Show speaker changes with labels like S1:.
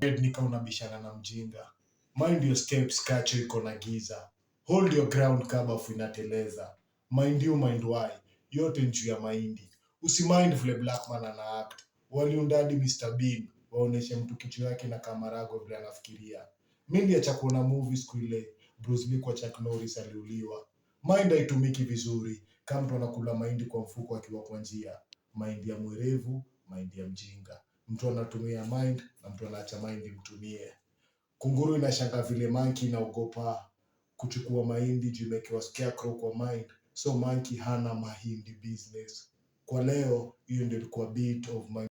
S1: Nika unabishana na mjinga. Mind your steps, kacho iko na giza. Hold your ground, kabafu inateleza. Mind you, mind why. Yote njuu ya mahindi. Usimind vile Blackman ana act. Waliundadi Mr. Bean. Waoneshe mtu kichwa yake na kamarago vile anafikiria. Mindi ya kuona movies siku ile Bruce Lee kwa Chuck Norris aliuliwa. Mind haitumiki vizuri. Kama mtu anakula mahindi kwa mfuko akiwa kwa njia. Mind ya mwerevu, mind ya mjinga. Mtu anatumia mind na mtu anaacha mind imtumie. Kunguru inashanga vile monkey inaogopa kuchukua mahindi juu imewekewa scarecrow kwa mind. So monkey hana mahindi business. Kwa leo, hiyo ndio ilikuwa bit of my